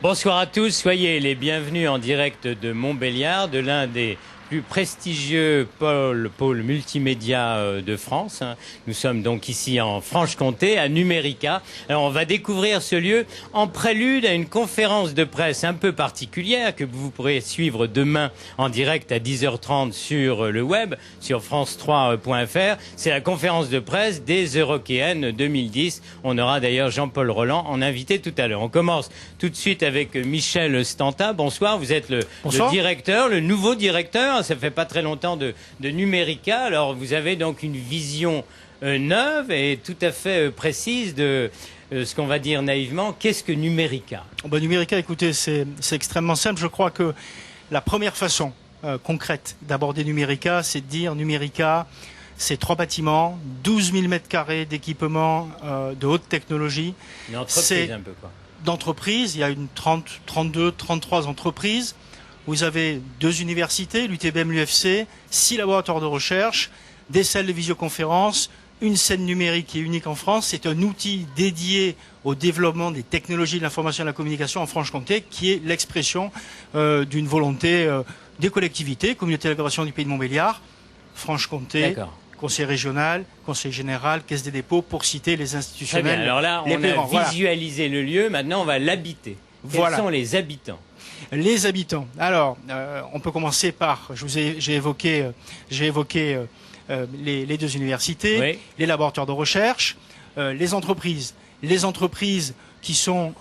Bonsoir à tous, soyez les bienvenus en direct de Montbéliard, de l'un des plus prestigieux pôles multimédia de France. Nous sommes donc ici en Franche-Comté, à Numérica. Alors on va découvrir ce lieu en prélude à une conférence de presse un peu particulière que vous pourrez suivre demain en direct à 10h30 sur le web, sur france3.fr. C'est la conférence de presse des Eurockéennes 2010. On aura d'ailleurs Jean-Paul Roland en invité tout à l'heure. On commence tout de suite avec Michel Stanta. Bonsoir, vous êtes le directeur, le nouveau directeur. Ça fait pas très longtemps de Numérica. Alors vous avez donc une vision neuve et tout à fait précise de ce qu'on va dire naïvement. Qu'est-ce que Numérica? Numérica, écoutez, c'est extrêmement simple. Je crois que la première façon concrète d'aborder Numérica, c'est de dire Numérica, c'est 3 bâtiments, 12 000 mètres carrés d'équipements de haute technologie. Une entreprise un peu quoi. D'entreprises, il y a une 32, 33 entreprises. Vous avez 2 universités, l'UTBM, l'UFC, 6 laboratoires de recherche, des salles de visioconférence, une scène numérique qui est unique en France. C'est un outil dédié au développement des technologies de l'information et de la communication en Franche-Comté, qui est l'expression d'une volonté des collectivités, communauté d'agglomération du pays de Montbéliard, Franche-Comté, conseil régional, conseil général, caisse des dépôts, pour citer les institutionnels. Très bien. Alors là, on a visualisé le lieu, maintenant on va l'habiter. Quels sont les habitants? Les habitants. Alors, on peut commencer par, j'ai évoqué les 2 universités, les laboratoires de recherche, les entreprises. Les entreprises qui sont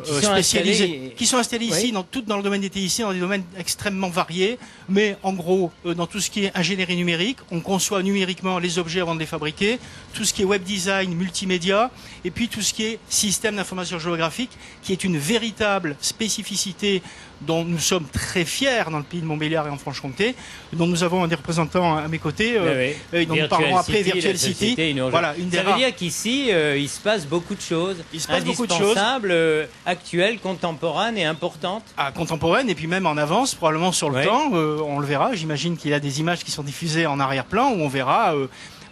spécialisées, qui sont installées ici, dans le domaine des TIC, dans des domaines extrêmement variés, mais en gros, dans tout ce qui est ingénierie numérique, on conçoit numériquement les objets avant de les fabriquer, tout ce qui est web design, multimédia, et puis tout ce qui est système d'information géographique, qui est une véritable spécificité dont nous sommes très fiers dans le pays de Montbéliard et en Franche-Comté, dont nous avons des représentants à mes côtés, dont nous parlerons après, Virtual City. Voilà, ça veut dire qu'ici, il se passe beaucoup de choses, indispensables, actuelles, contemporaines et importantes. Contemporaines, et puis même en avance, probablement sur le temps, on le verra. J'imagine qu'il y a des images qui sont diffusées en arrière-plan, où on verra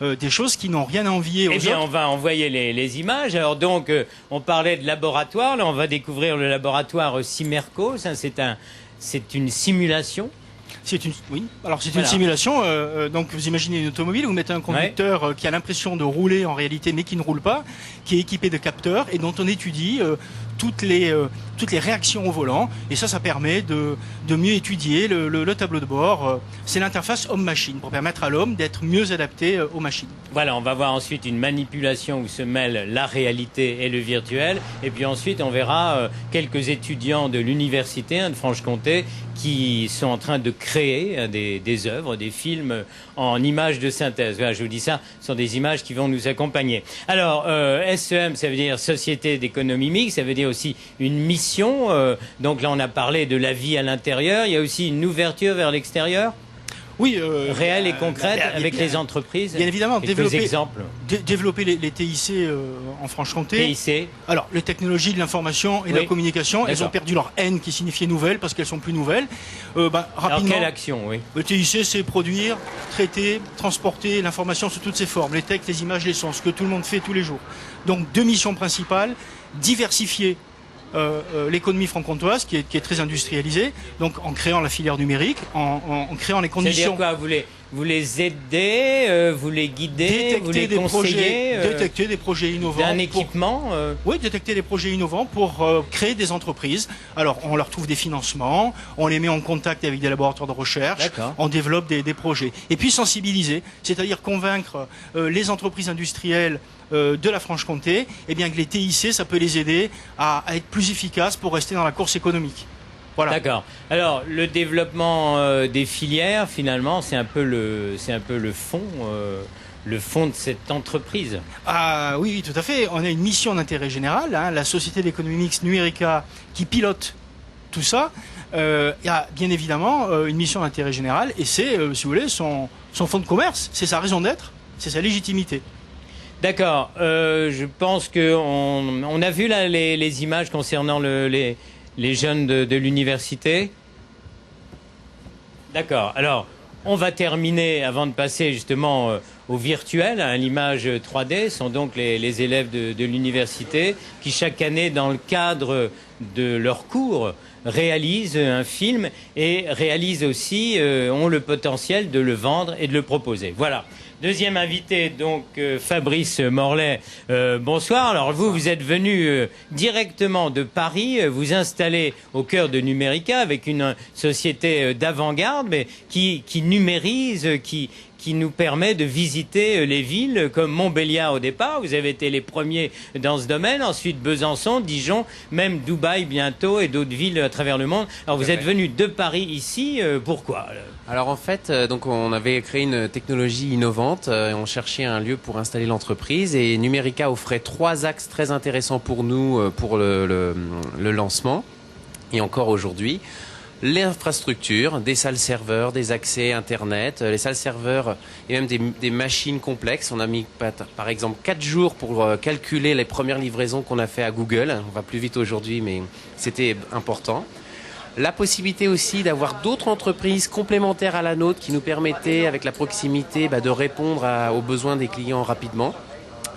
des choses qui n'ont rien à envier aux autres. Eh bien, on va envoyer les images. Alors donc, on parlait de laboratoire. Là, on va découvrir le laboratoire Simerco. C'est une simulation. Oui. Alors c'est une simulation. Donc vous imaginez une automobile, vous mettez un conducteur qui a l'impression de rouler en réalité, mais qui ne roule pas, qui est équipé de capteurs et dont on étudie toutes les réactions au volant, et ça permet de mieux étudier le tableau de bord. C'est l'interface homme-machine pour permettre à l'homme d'être mieux adapté aux machines. Voilà, on va voir ensuite une manipulation où se mêlent la réalité et le virtuel, et puis ensuite on verra quelques étudiants de l'université de Franche-Comté qui sont en train de créer des œuvres, des films en images de synthèse. Voilà, je vous dis ça, ce sont des images qui vont nous accompagner. Alors, SEM, ça veut dire Société d'économie mixte, ça veut dire aussi une mission. Donc là, on a parlé de la vie à l'intérieur. Il y a aussi une ouverture vers l'extérieur. Oui, réelle et concrète avec les entreprises. Bien évidemment, développer les TIC en Franche-Comté. TIC. Alors, les technologies de l'information et de la communication, elles ont perdu leur N qui signifiait nouvelle parce qu'elles sont plus nouvelles. Rapidement. Alors, quelle action, Le TIC, c'est produire, traiter, transporter l'information sous toutes ses formes, les textes, les images, les sons, ce que tout le monde fait tous les jours. Donc, 2 missions principales: diversifier l'économie franc-comtoise qui est très industrialisée, donc en créant la filière numérique, en créant les conditions. C'est-à-dire quoi, vous les aidez, vous les guidez, vous les conseillez, détecter des projets innovants. D'un équipement Oui, détecter des projets innovants pour créer des entreprises. Alors, on leur trouve des financements, on les met en contact avec des laboratoires de recherche, on développe des projets. Et puis sensibiliser, c'est-à-dire convaincre les entreprises industrielles de la Franche-Comté, que les TIC, ça peut les aider à être plus efficaces pour rester dans la course économique. Voilà. D'accord. Alors, le développement des filières, finalement, c'est un peu le fond de cette entreprise. Ah oui, tout à fait. On a une mission d'intérêt général, la Société d'économie mixte Numérica, qui pilote tout ça. Il y a bien évidemment une mission d'intérêt général, et c'est, si vous voulez, son fonds de commerce, c'est sa raison d'être, c'est sa légitimité. D'accord. Je pense qu'on a vu là les images concernant les jeunes de l'université. D'accord. Alors, on va terminer, avant de passer justement au virtuel, à l'image 3D, sont donc les élèves de l'université qui, chaque année, dans le cadre de leurs cours, réalisent un film et réalisent aussi, ont le potentiel de le vendre et de le proposer. Voilà. Deuxième invité, donc Fabrice Morlet. Bonsoir. Alors vous êtes venu directement de Paris, vous installer au cœur de Numérica avec une société d'avant-garde, mais qui numérise, qui nous permet de visiter les villes comme Montbéliard au départ. Vous avez été les premiers dans ce domaine. Ensuite Besançon, Dijon, même Dubaï bientôt et d'autres villes à travers le monde. Alors vous êtes venu de Paris ici. Pourquoi ? Alors en fait, donc on avait créé une technologie innovante. On cherchait un lieu pour installer l'entreprise et Numérica offrait 3 axes très intéressants pour nous pour le lancement et encore aujourd'hui. L'infrastructure, des salles serveurs, des accès Internet, les salles serveurs et même des machines complexes. On a mis par exemple 4 jours pour calculer les premières livraisons qu'on a fait à Google. On va plus vite aujourd'hui, mais c'était important. La possibilité aussi d'avoir d'autres entreprises complémentaires à la nôtre qui nous permettaient, avec la proximité, de répondre aux besoins des clients rapidement.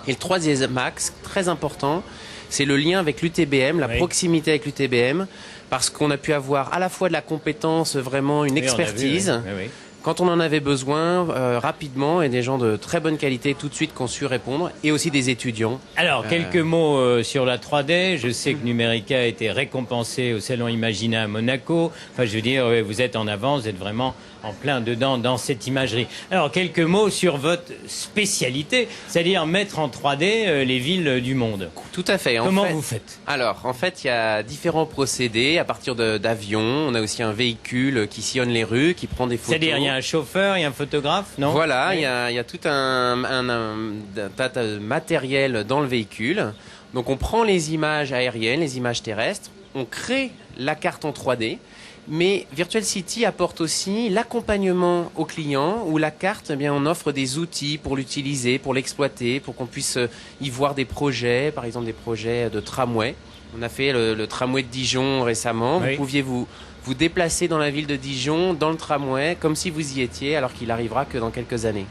Et le troisième axe, très important, c'est le lien avec l'UTBM, la proximité avec l'UTBM, parce qu'on a pu avoir à la fois de la compétence, vraiment une expertise, quand on en avait besoin, rapidement, et des gens de très bonne qualité tout de suite qui ont su répondre, et aussi des étudiants. Alors, quelques mots sur la 3D. Je sais que Numérica a été récompensé au Salon Imagina à Monaco. Enfin, je veux dire, vous êtes en avance, vous êtes vraiment en plein dedans dans cette imagerie. Alors, quelques mots sur votre spécialité, c'est-à-dire mettre en 3D les villes du monde. Tout à fait. Comment vous faites ? Alors, en fait, il y a différents procédés à partir d'avions. On a aussi un véhicule qui sillonne les rues, qui prend des photos. C'est-à-dire, il y a un chauffeur, il y a un photographe, non ? Voilà, il y a tout un tas de matériel dans le véhicule. Donc, on prend les images aériennes, les images terrestres, on crée la carte en 3D. Mais Virtual City apporte aussi l'accompagnement aux clients où la carte, eh bien, on offre des outils pour l'utiliser, pour l'exploiter, pour qu'on puisse y voir des projets, par exemple des projets de tramway. On a fait le tramway de Dijon récemment. Vous pouviez vous déplacer dans la ville de Dijon, dans le tramway, comme si vous y étiez, alors qu'il arrivera que dans quelques années.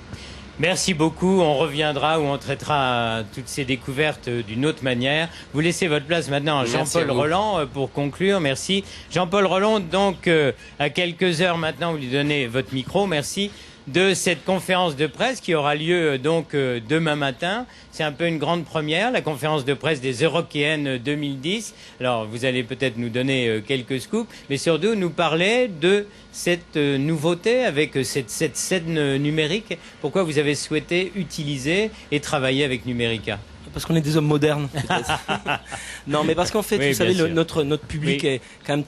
Merci beaucoup. On reviendra où on traitera toutes ces découvertes d'une autre manière. Vous laissez votre place maintenant à Jean-Paul Roland pour conclure. Merci. Jean-Paul Roland, donc à quelques heures maintenant, vous lui donnez votre micro. Merci. De cette conférence de presse qui aura lieu donc demain matin. C'est un peu une grande première, la conférence de presse des Eurockéennes 2010. Alors vous allez peut-être nous donner quelques scoops, mais surtout nous parler de cette nouveauté avec cette scène numérique. Pourquoi vous avez souhaité utiliser et travailler avec Numérica ? Parce qu'on est des hommes modernes. Non, mais parce qu'en fait, vous savez, notre public est quand même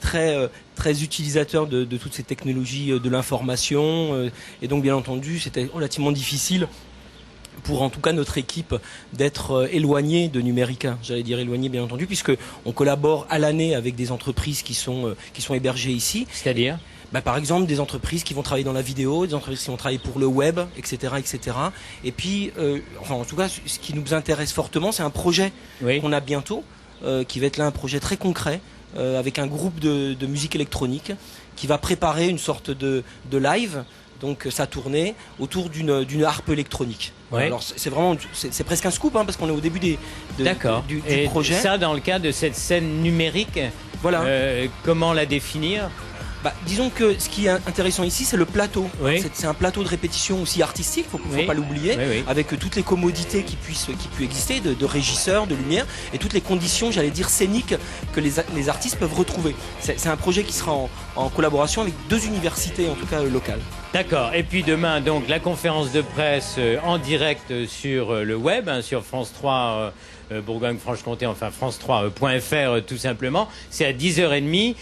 très utilisateur de toutes ces technologies de l'information. Et donc, bien entendu, c'était relativement difficile pour, en tout cas, notre équipe d'être éloignée de Numérica. J'allais dire éloignée, bien entendu, puisque on collabore à l'année avec des entreprises qui sont hébergées ici. C'est-à-dire ? Par exemple, des entreprises qui vont travailler dans la vidéo, des entreprises qui vont travailler pour le web, etc., etc. Et puis, en tout cas, ce qui nous intéresse fortement, c'est un projet qu'on a bientôt, qui va être là un projet très concret, avec un groupe de musique électronique, qui va préparer une sorte de live, donc sa tournée, autour d'une harpe électronique. Alors, c'est presque un scoop, parce qu'on est au début du projet. Et ça, dans le cas de cette scène numérique, comment la définir ? Disons que ce qui est intéressant ici, c'est le plateau. C'est un plateau de répétition aussi artistique, faut pas l'oublier, avec toutes les commodités qui puissent exister, de régisseurs, de lumière, et toutes les conditions, j'allais dire, scéniques que les artistes peuvent retrouver. C'est un projet qui sera en collaboration avec 2 universités, en tout cas locales. D'accord. Et puis demain, donc, la conférence de presse en direct sur le web, sur France 3 Bourgogne-Franche-Comté, enfin France3.fr tout simplement. C'est à 10h30.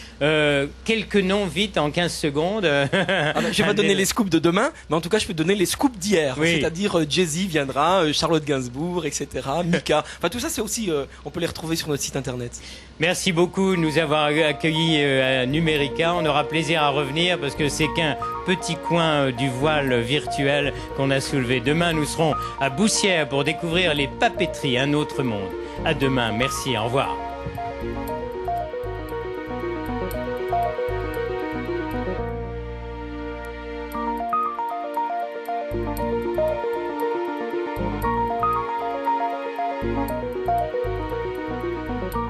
Quelques noms vite en 15 secondes. Je vais pas donner les scoops de demain, mais en tout cas je peux donner les scoops d'hier. C'est-à-dire Jay-Z viendra, Charlotte Gainsbourg, etc. Mika. Enfin tout ça c'est aussi, on peut les retrouver sur notre site internet. Merci beaucoup de nous avoir accueillis à Numérica. On aura plaisir à revenir parce que c'est qu'un petit coin du voile virtuel qu'on a soulevé. Demain, nous serons à Boussières pour découvrir les papeteries, un autre monde. À demain. Merci. Au revoir.